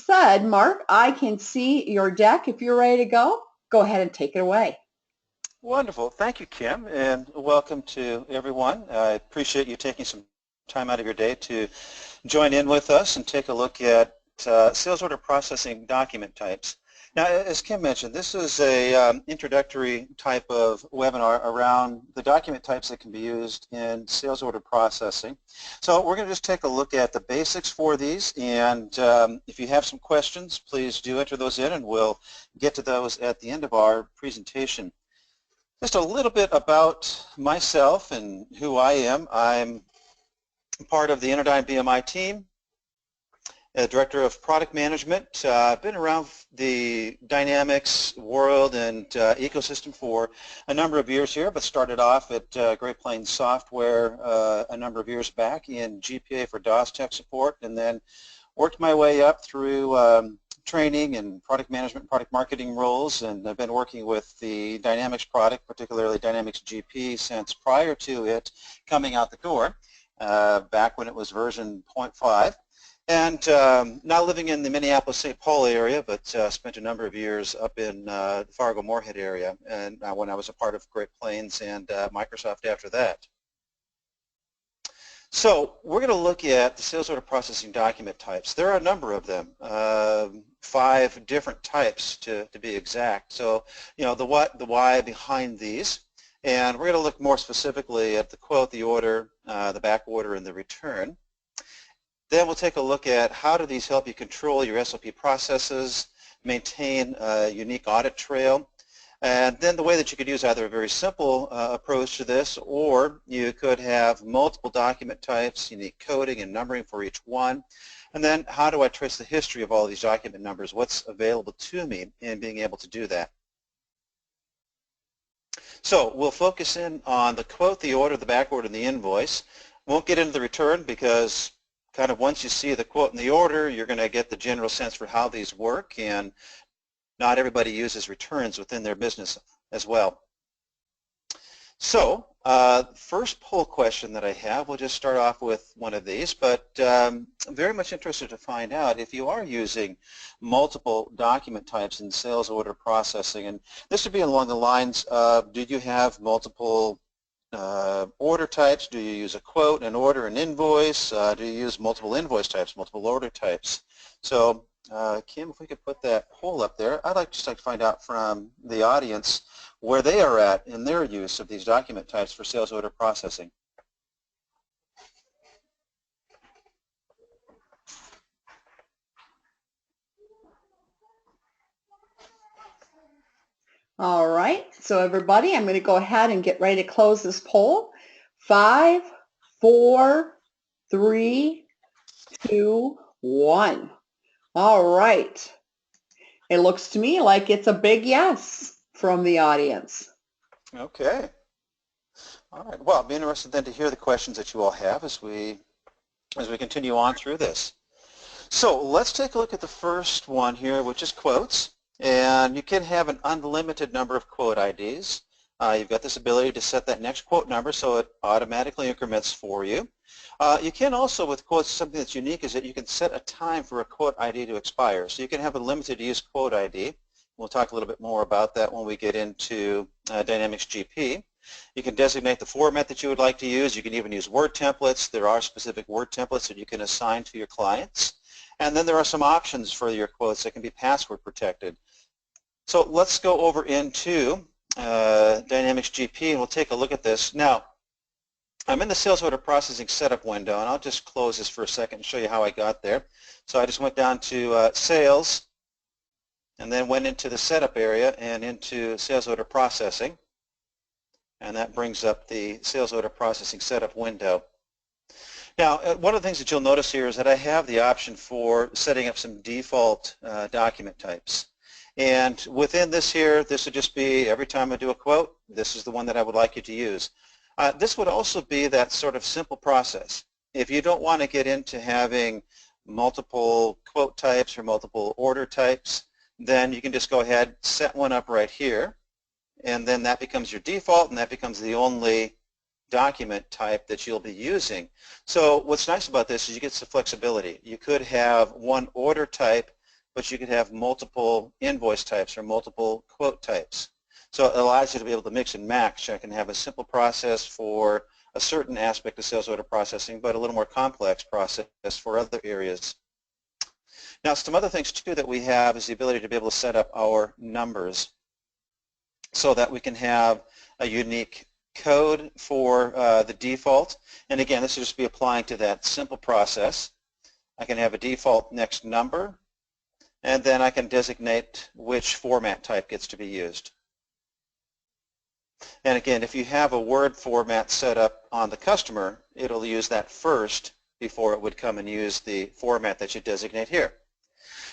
said, Mark, I can see your deck. If you're ready to go ahead and take it away. Wonderful. Thank you, Kim, and welcome to everyone. I appreciate you taking some time out of your day to join in with us and take a look at sales order processing document types. Now, as Kim mentioned, this is a introductory type of webinar around the document types that can be used in sales order processing. So we're going to just take a look at the basics for these, and if you have some questions, please do enter those in, and we'll get to those at the end of our presentation. Just a little bit about myself and who I am. I'm part of the InterDyn BMI team, Director of Product Management. I've been around the Dynamics world and ecosystem for a number of years here, but started off at Great Plains Software a number of years back in GPA for DOS tech support, and then worked my way up through training and product management, product marketing roles, and I've been working with the Dynamics product, particularly Dynamics GP, since prior to it coming out the door, back when it was version 0.5. And now living in the Minneapolis-St. Paul area, but spent a number of years up in the Fargo-Moorhead area, and when I was a part of Great Plains and Microsoft after that. So we're going to look at the sales order processing document types. There are a number of them, 5 different types to be exact. So, you know, the what, the why behind these. And we're going to look more specifically at the quote, the order, the back order, and the return. Then we'll take a look at how do these help you control your SOP processes, maintain a unique audit trail, and then the way that you could use either a very simple approach to this, or you could have multiple document types, unique coding and numbering for each one. And then how do I trace the history of all these document numbers? What's available to me in being able to do that? So we'll focus in on the quote, the order, the back order, and the invoice. Won't get into the return because kind of once you see the quote and the order, you're going to get the general sense for how these work, and not everybody uses returns within their business as well. So first poll question that I have, we'll just start off with one of these, but I'm very much interested to find out if you are using multiple document types in sales order processing, and this would be along the lines of, do you have multiple order types? Do you use a quote, an order, an invoice? Do you use multiple invoice types, multiple order types? So Kim, if we could put that poll up there, I'd just like to find out from the audience where they are at in their use of these document types for sales order processing. All right, so everybody, I'm going to go ahead and get ready to close this poll. 5, 4, 3, 2, 1. All right. It looks to me like it's a big yes from the audience. Okay. All right. Well, I'll be interested then to hear the questions that you all have as we continue on through this. So let's take a look at the first one here, which is quotes. And you can have an unlimited number of quote IDs. You've got this ability to set that next quote number so it automatically increments for you. You can also, with quotes, something that's unique is that you can set a time for a quote ID to expire. So you can have a limited use quote ID. We'll talk a little bit more about that when we get into Dynamics GP. You can designate the format that you would like to use. You can even use Word templates. There are specific Word templates that you can assign to your clients. And then there are some options for your quotes that can be password protected. So let's go over into Dynamics GP and we'll take a look at this. Now, I'm in the sales order processing setup window, and I'll just close this for a second and show you how I got there. So I just went down to sales and then went into the setup area and into sales order processing. And that brings up the sales order processing setup window. Now, one of the things that you'll notice here is that I have the option for setting up some default document types. And within this here, this would just be every time I do a quote, this is the one that I would like you to use. This would also be that sort of simple process. If you don't want to get into having multiple quote types or multiple order types, then you can just go ahead, set one up right here, and then that becomes your default, and that becomes the only document type that you'll be using. So what's nice about this is you get some flexibility. You could have one order type but you could have multiple invoice types or multiple quote types. So it allows you to be able to mix and match. I can have a simple process for a certain aspect of sales order processing, but a little more complex process for other areas. Now, some other things too that we have is the ability to be able to set up our numbers so that we can have a unique code for the default. And again, this will just be applying to that simple process. I can have a default next number, and then I can designate which format type gets to be used. And again, if you have a Word format set up on the customer, it'll use that first before it would come and use the format that you designate here.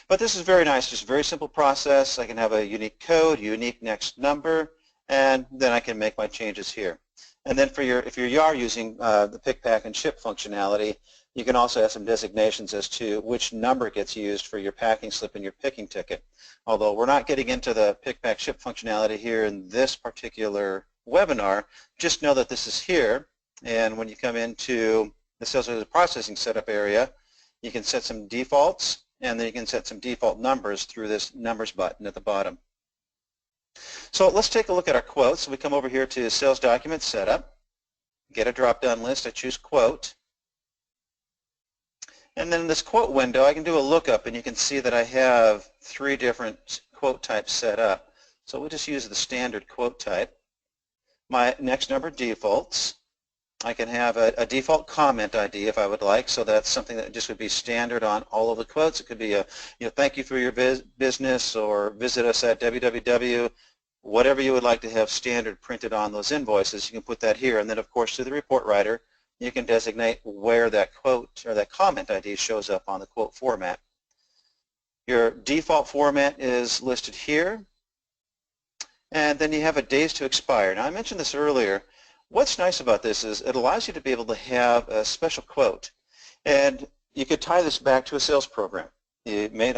But this is very nice, just a very simple process. I can have a unique code, unique next number, and then I can make my changes here. And then for if you are using the pick, pack, and ship functionality, you can also have some designations as to which number gets used for your packing slip and your picking ticket. Although we're not getting into the pick, pack, ship functionality here in this particular webinar, just know that this is here. And when you come into the sales order processing setup area, you can set some defaults, and then you can set some default numbers through this numbers button at the bottom. So let's take a look at our quotes. So we come over here to Sales Document Setup, get a drop-down list. I choose Quote. And then in this quote window, I can do a lookup, and you can see that I have 3 different quote types set up. So we'll just use the standard quote type. My next number defaults. I can have a default comment ID if I would like, so that's something that just would be standard on all of the quotes. It could be a, thank you for your business, or visit us at www. Whatever you would like to have standard printed on those invoices, you can put that here. And then, of course, through the report writer, you can designate where that quote or that comment ID shows up on the quote format. Your default format is listed here. And then you have a days to expire. Now, I mentioned this earlier. What's nice about this is it allows you to be able to have a special quote. And you could tie this back to a sales program. You may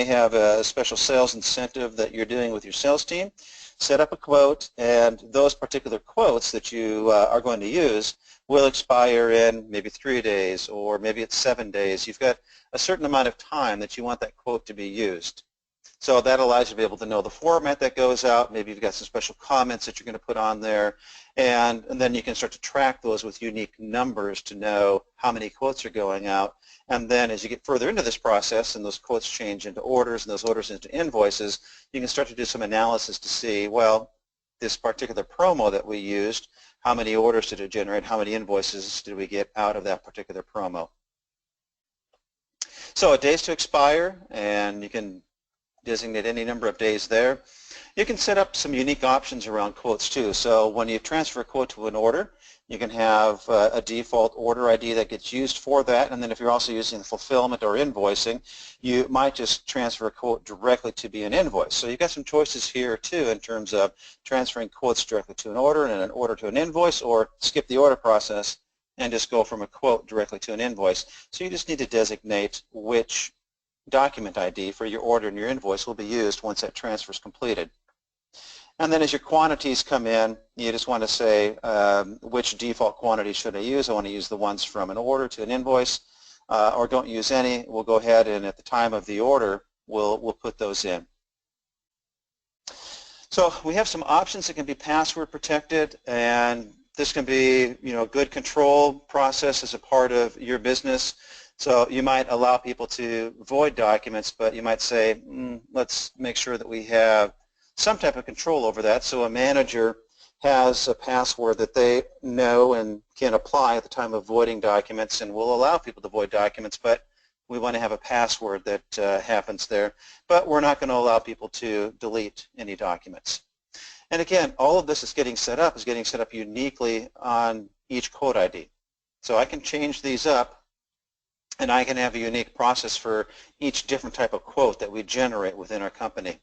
have a special sales incentive that you're doing with your sales team. Set up a quote, and those particular quotes that you are going to use will expire in maybe 3 days, or maybe it's 7 days. You've got a certain amount of time that you want that quote to be used. So that allows you to be able to know the format that goes out. Maybe you've got some special comments that you're going to put on there, and then you can start to track those with unique numbers to know how many quotes are going out. And then as you get further into this process and those quotes change into orders and those orders into invoices, you can start to do some analysis to see, well, this particular promo that we used, how many orders did it generate, how many invoices did we get out of that particular promo. So a days to expire, and you can designate any number of days there. You can set up some unique options around quotes too. So when you transfer a quote to an order, you can have a default order ID that gets used for that, and then if you're also using fulfillment or invoicing, you might just transfer a quote directly to be an invoice. So you've got some choices here too in terms of transferring quotes directly to an order and an order to an invoice, or skip the order process and just go from a quote directly to an invoice. So you just need to designate which document ID for your order and your invoice will be used once that transfer is completed. And then as your quantities come in, you just want to say which default quantity should I use. I want to use the ones from an order to an invoice, or don't use any. We'll go ahead and at the time of the order, we'll put those in. So we have some options that can be password protected, and this can be a good control process as a part of your business. So you might allow people to void documents, but you might say, let's make sure that we have some type of control over that. So a manager has a password that they know and can apply at the time of voiding documents, and will allow people to void documents, but we want to have a password that happens there. But we're not going to allow people to delete any documents. And again, all of this is getting set up uniquely on each quote ID. So I can change these up, and I can have a unique process for each different type of quote that we generate within our company.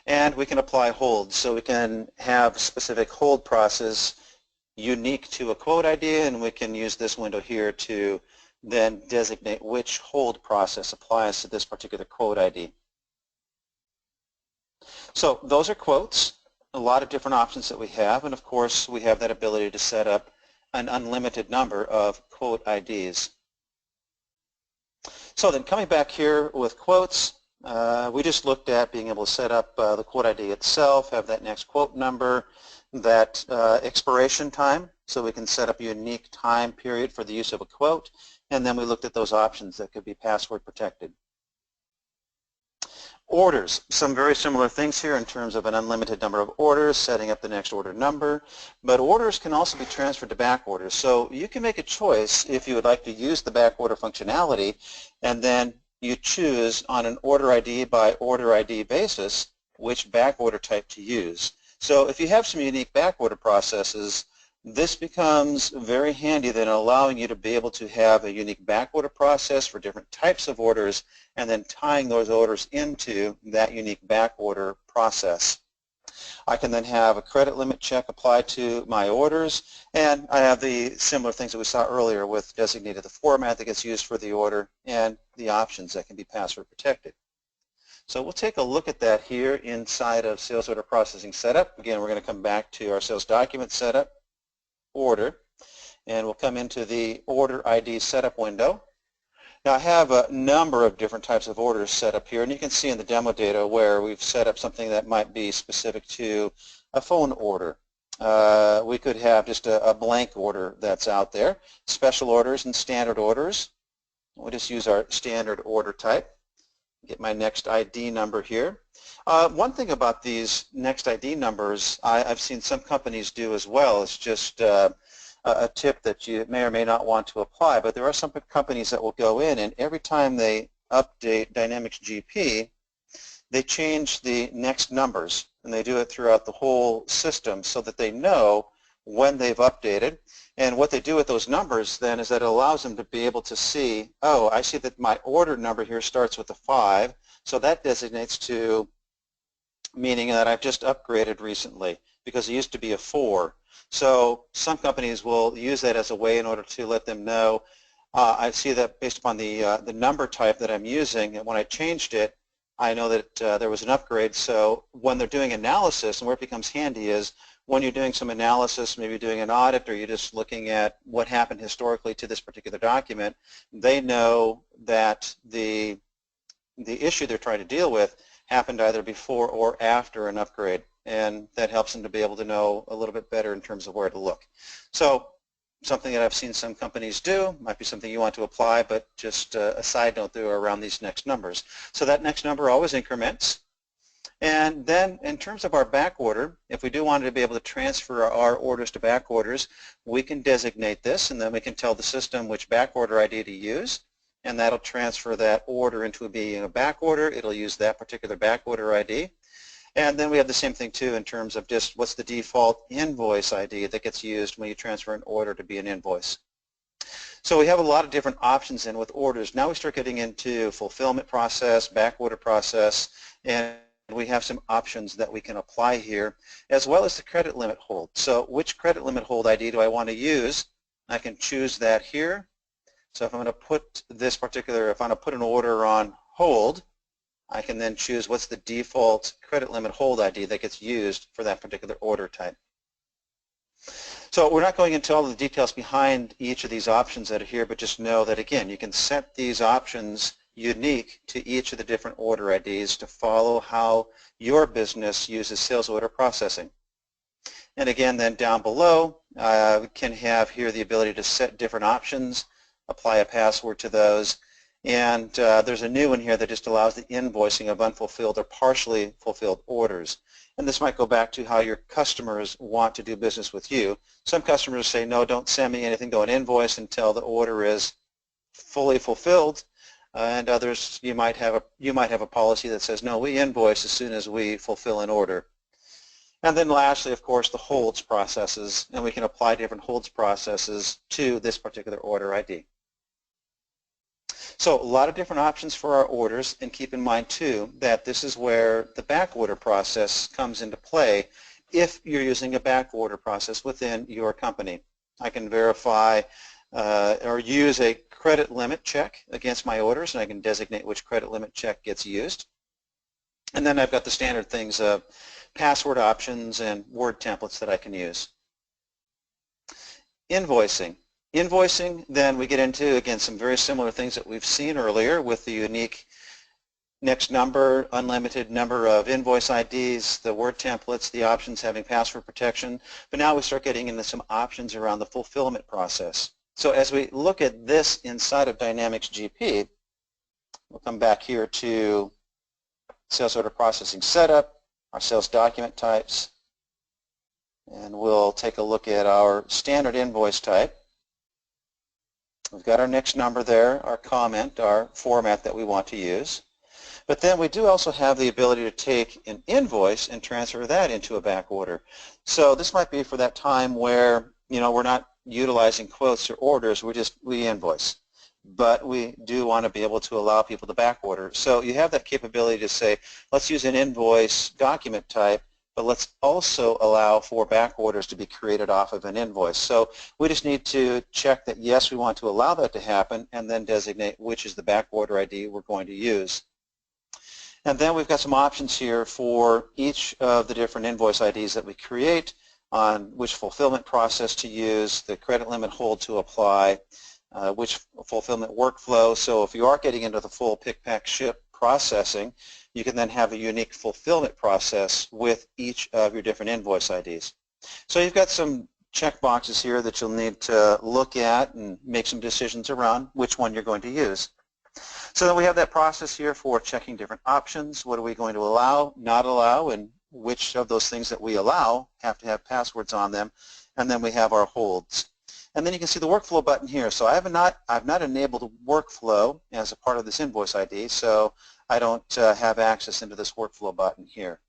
And we can apply holds, so we can have a specific hold process unique to a quote ID, and we can use this window here to then designate which hold process applies to this particular quote ID. So those are quotes, a lot of different options that we have, and of course we have that ability to set up an unlimited number of quote IDs. So then coming back here with quotes, we just looked at being able to set up the quote ID itself, have that next quote number, that expiration time, so we can set up a unique time period for the use of a quote, and then we looked at those options that could be password protected. Orders, some very similar things here in terms of an unlimited number of orders, setting up the next order number, but orders can also be transferred to back orders. So you can make a choice if you would like to use the back order functionality, and then you choose on an order ID by order ID basis which back order type to use. So if you have some unique back order processes, this becomes very handy then allowing you to be able to have a unique back order process for different types of orders and then tying those orders into that unique back order process. I can then have a credit limit check applied to my orders, and I have the similar things that we saw earlier with designated the format that gets used for the order and the options that can be password protected. So we'll take a look at that here inside of Sales Order Processing Setup. Again, we're going to come back to our Sales Document Setup, Order, and we'll come into the Order ID Setup window. Now I have a number of different types of orders set up here, and you can see in the demo data where we've set up something that might be specific to a phone order. We could have just a blank order that's out there, special orders and standard orders. We'll just use our standard order type. Get my next ID number here. One thing about these next ID numbers I've seen some companies do as well is just a tip that you may or may not want to apply, but there are some companies that will go in and every time they update Dynamics GP, they change the next numbers, and they do it throughout the whole system so that they know when they've updated. And what they do with those numbers then is that it allows them to be able to see, oh, I see that my order number here starts with a 5, so that designates to meaning that I've just upgraded recently because it used to be a 4. So some companies will use that as a way in order to let them know, I see that based upon the number type that I'm using, and when I changed it, I know that there was an upgrade. So when they're doing analysis, and where it becomes handy is when you're doing some analysis, maybe doing an audit, or you're just looking at what happened historically to this particular document, they know that the issue they're trying to deal with happened either before or after an upgrade, and that helps them to be able to know a little bit better in terms of where to look. So something that I've seen some companies do, might be something you want to apply, but just a side note there around these next numbers. So that next number always increments. And then in terms of our back order, if we do want to be able to transfer our orders to back orders, we can designate this, and then we can tell the system which back order ID to use, and that'll transfer that order into being a back order. It'll use that particular back order ID. And then we have the same thing too in terms of just what's the default invoice ID that gets used when you transfer an order to be an invoice. So we have a lot of different options in with orders. Now we start getting into fulfillment process, back order process, and we have some options that we can apply here, as well as the credit limit hold. So which credit limit hold ID do I want to use? I can choose that here. So if I'm going to put this particular, if I'm going to put an order on hold, I can then choose what's the default credit limit hold ID that gets used for that particular order type. So we're not going into all the details behind each of these options that are here, but just know that, again, you can set these options unique to each of the different order IDs to follow how your business uses sales order processing. And again, then down below, we can have here the ability to set different options, apply a password to those, and there's a new one here that just allows the invoicing of unfulfilled or partially fulfilled orders. And this might go back to how your customers want to do business with you. Some customers say, no, don't send me anything, don't invoice until the order is fully fulfilled. And others, you might have a policy that says, no, we invoice as soon as we fulfill an order. And then lastly, of course, the holds processes, and we can apply different holds processes to this particular order ID. So a lot of different options for our orders, and keep in mind too that this is where the back order process comes into play if you're using a back order process within your company. I can verify or use a credit limit check against my orders, and I can designate which credit limit check gets used. And then I've got the standard things of password options and word templates that I can use. Invoicing. Invoicing, then we get into, again, some very similar things that we've seen earlier with the unique next number, unlimited number of invoice IDs, the word templates, the options having password protection. But now we start getting into some options around the fulfillment process. So as we look at this inside of Dynamics GP, we'll come back here to sales order processing setup, our sales document types, and we'll take a look at our standard invoice type. We've got our next number there, our comment, our format that we want to use. But then we do also have the ability to take an invoice and transfer that into a back order. So this might be for that time where, we're not utilizing quotes or orders, we invoice. But we do want to be able to allow people to back order. So you have that capability to say, let's use an invoice document type, but let's also allow for back orders to be created off of an invoice. So we just need to check that, yes, we want to allow that to happen, and then designate which is the back order ID we're going to use. And then we've got some options here for each of the different invoice IDs that we create, on which fulfillment process to use, the credit limit hold to apply, which fulfillment workflow. So if you are getting into the full pick, pack, ship processing, you can then have a unique fulfillment process with each of your different invoice IDs. So you've got some check boxes here that you'll need to look at and make some decisions around which one you're going to use. So then we have that process here for checking different options. What are we going to allow, not allow, and which of those things that we allow have to have passwords on them. And then we have our holds. And then you can see the workflow button here. So I've not enabled workflow as a part of this invoice ID, so I don't have access into this workflow button here.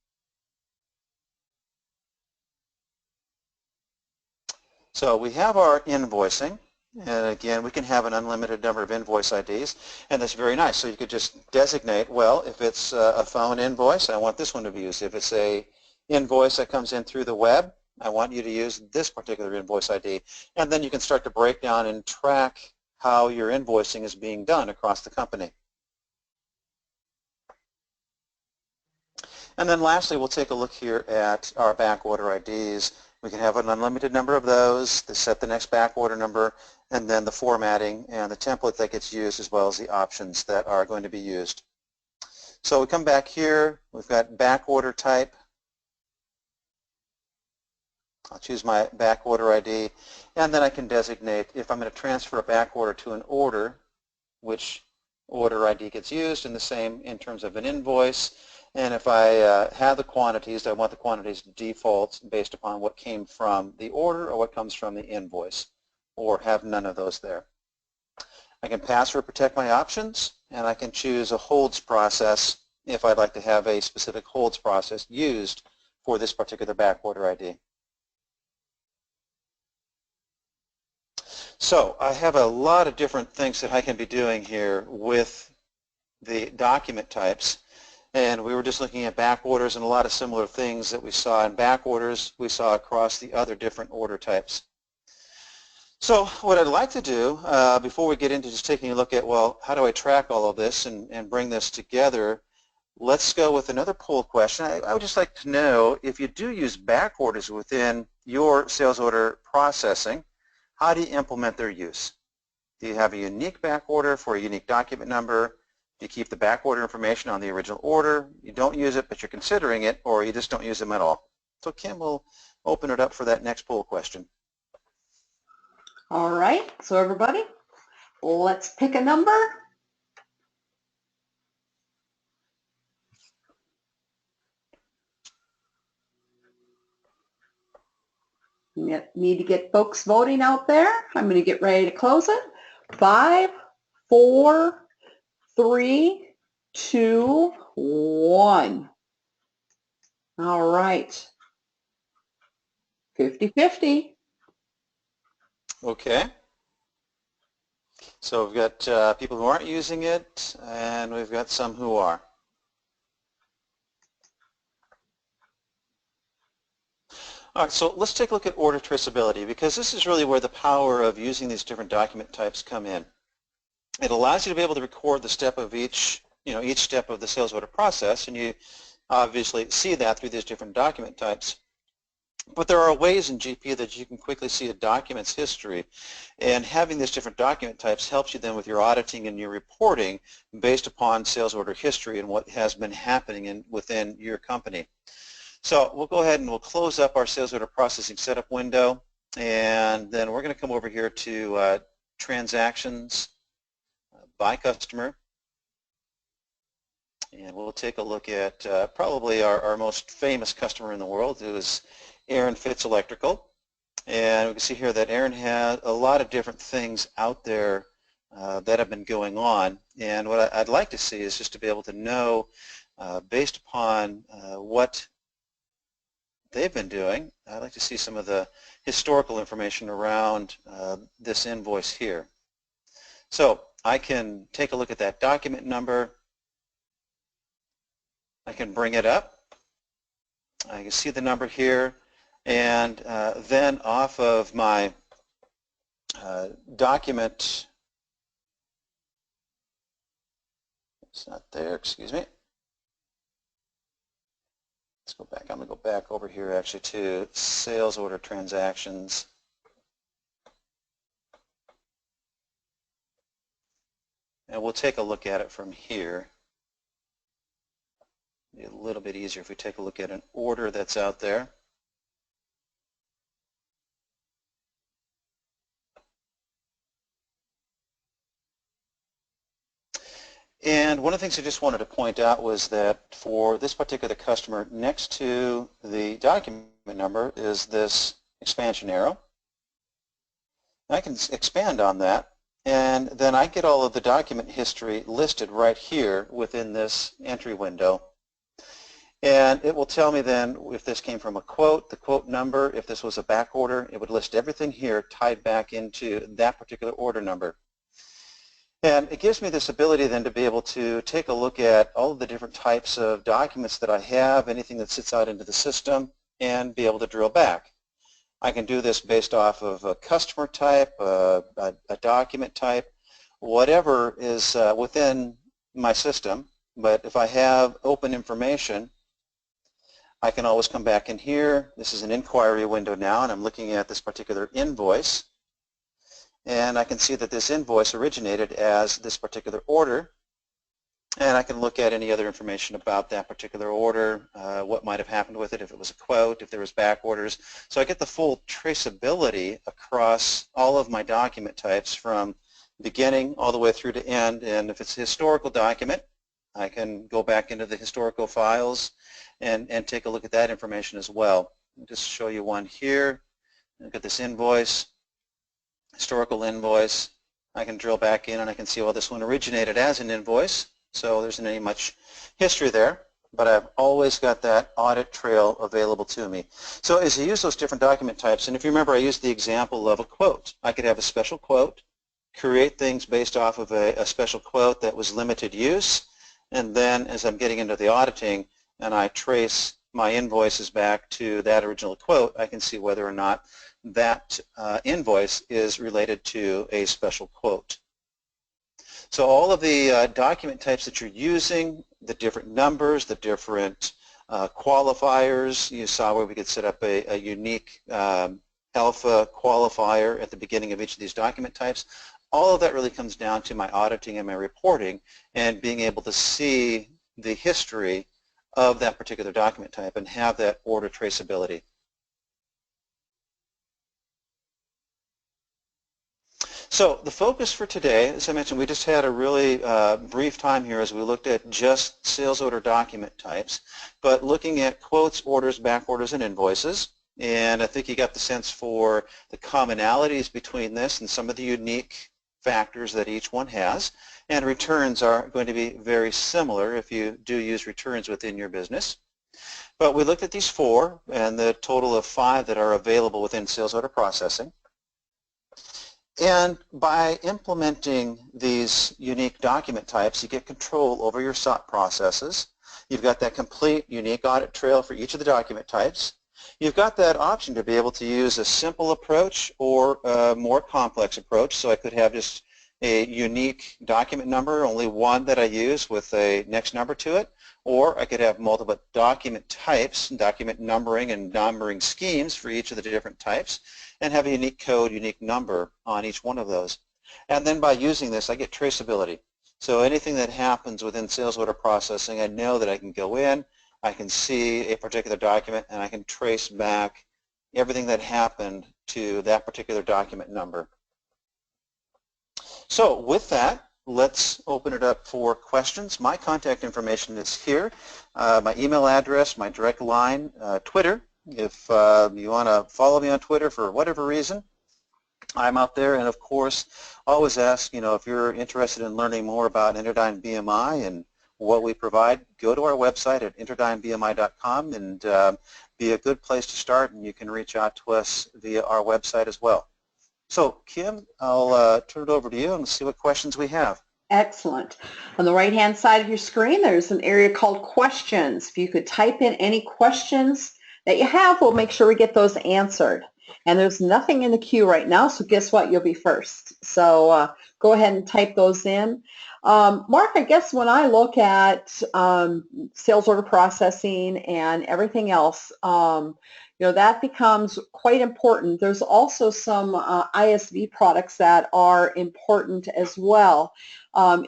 So we have our invoicing, and again, we can have an unlimited number of invoice IDs, and that's very nice. So you could just designate, well, if it's a phone invoice, I want this one to be used. If it's a invoice that comes in through the web, I want you to use this particular invoice ID. And then you can start to break down and track how your invoicing is being done across the company. And then lastly, we'll take a look here at our back order IDs. We can have an unlimited number of those to set the next back order number, and then the formatting and the template that gets used, as well as the options that are going to be used. So we come back here, we've got back order type. I'll choose my back order ID, and then I can designate if I'm going to transfer a back order to an order, which order ID gets used, and the same in terms of an invoice. And if I have the quantities, I want the quantities default based upon what came from the order or what comes from the invoice, or have none of those there. I can password protect my options, and I can choose a holds process if I'd like to have a specific holds process used for this particular back order ID. So I have a lot of different things that I can be doing here with the document types. And we were just looking at back orders, and a lot of similar things that we saw in back orders we saw across the other different order types. So what I'd like to do before we get into just taking a look at, well, how do I track all of this and bring this together, let's go with another poll question. I would just like to know, if you do use back orders within your sales order processing, how do you implement their use? Do you have a unique back order for a unique document number? Do you keep the back order information on the original order? You don't use it, but you're considering it, or you just don't use them at all? So Kim will open it up for that next poll question. All right, so everybody, let's pick a number. We need to get folks voting out there. I'm going to get ready to close it. 5, 4, 3, 2, 1. All right. 50-50. Okay. So we've got people who aren't using it, and we've got some who are. All right, so let's take a look at order traceability, because this is really where the power of using these different document types come in. It allows you to be able to record the step of each step of the sales order process, and you obviously see that through these different document types. But there are ways in GP that you can quickly see a document's history, and having these different document types helps you then with your auditing and your reporting based upon sales order history and what has been happening within your company. So we'll go ahead and we'll close up our sales order processing setup window, and then we're going to come over here to transactions by customer, and we'll take a look at probably our most famous customer in the world, who is Aaron Fitz Electrical. And we can see here that Aaron has a lot of different things out there that have been going on, and what I'd like to see is just to be able to know based upon what they've been doing. I'd like to see some of the historical information around this invoice here. So I can take a look at that document number. I can bring it up. I can see the number here, and then off of my document, it's not there, excuse me. Let's go back. I'm going to go back over here actually to sales order transactions. And we'll take a look at it from here. It'll be a little bit easier if we take a look at an order that's out there. And one of the things I just wanted to point out was that for this particular customer, next to the document number is this expansion arrow. I can expand on that, and then I get all of the document history listed right here within this entry window. And it will tell me then if this came from a quote, the quote number, if this was a back order, it would list everything here tied back into that particular order number. And it gives me this ability then to be able to take a look at all of the different types of documents that I have, anything that sits out into the system, and be able to drill back. I can do this based off of a customer type, a document type, whatever is within my system. But if I have open information, I can always come back in here. This is an inquiry window now, and I'm looking at this particular invoice. And I can see that this invoice originated as this particular order, and I can look at any other information about that particular order, what might have happened with it, if it was a quote, if there was back orders. So I get the full traceability across all of my document types from beginning all the way through to end. And if it's a historical document, I can go back into the historical files and take a look at that information as well. I'll just show you one here. Look at this invoice. Historical invoice. I can drill back in and I can see, well, this one originated as an invoice, so there isn't any much history there, but I've always got that audit trail available to me. So as I use those different document types, and if you remember, I used the example of a quote. I could have a special quote, create things based off of a special quote that was limited use, and then as I'm getting into the auditing and I trace my invoices back to that original quote, I can see whether or not that invoice is related to a special quote. So all of the document types that you're using, the different numbers, the different qualifiers, you saw where we could set up a unique alpha qualifier at the beginning of each of these document types. All of that really comes down to my auditing and my reporting and being able to see the history of that particular document type and have that order traceability. So the focus for today, as I mentioned, we just had a really brief time here as we looked at just sales order document types, but looking at quotes, orders, back orders, and invoices. And I think you got the sense for the commonalities between this and some of the unique factors that each one has. And returns are going to be very similar if you do use returns within your business. But we looked at these four and the total of 5 that are available within sales order processing. And by implementing these unique document types, you get control over your SOP processes. You've got that complete unique audit trail for each of the document types. You've got that option to be able to use a simple approach or a more complex approach. So I could have just a unique document number, only one that I use with a next number to it, or I could have multiple document types, document numbering and numbering schemes for each of the different types, and have a unique code, unique number on each one of those. And then by using this, I get traceability. So anything that happens within sales order processing, I know that I can go in, I can see a particular document, and I can trace back everything that happened to that particular document number. So with that, let's open it up for questions. My contact information is here. My email address, my direct line, Twitter. If you want to follow me on Twitter for whatever reason, I'm out there. And of course, always ask, if you're interested in learning more about InterDyn BMI and what we provide, go to our website at interdynbmi.com and be a good place to start, and you can reach out to us via our website as well. So, Kim, I'll turn it over to you and see what questions we have. Excellent. On the right-hand side of your screen, there's an area called questions. If you could type in any questions that you have, we'll make sure we get those answered. And there's nothing in the queue right now, so guess what? You'll be first. So go ahead and type those in. Mark, I guess when I look at sales order processing and everything else, that becomes quite important. There's also some ISV products that are important as well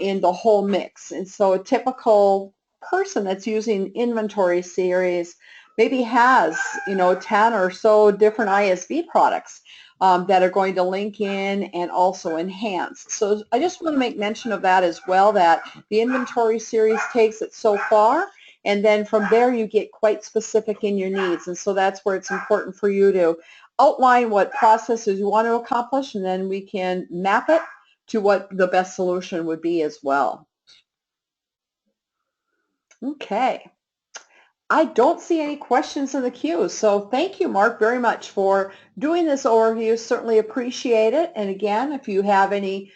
in the whole mix. And so a typical person that's using inventory series maybe has, 10 or so different ISV products that are going to link in and also enhance. So I just want to make mention of that as well, that the inventory series takes it so far, and then from there you get quite specific in your needs. And so that's where it's important for you to outline what processes you want to accomplish, and then we can map it to what the best solution would be as well. Okay. I don't see any questions in the queue, so thank you, Mark, very much for doing this overview. Certainly appreciate it. And again, if you have any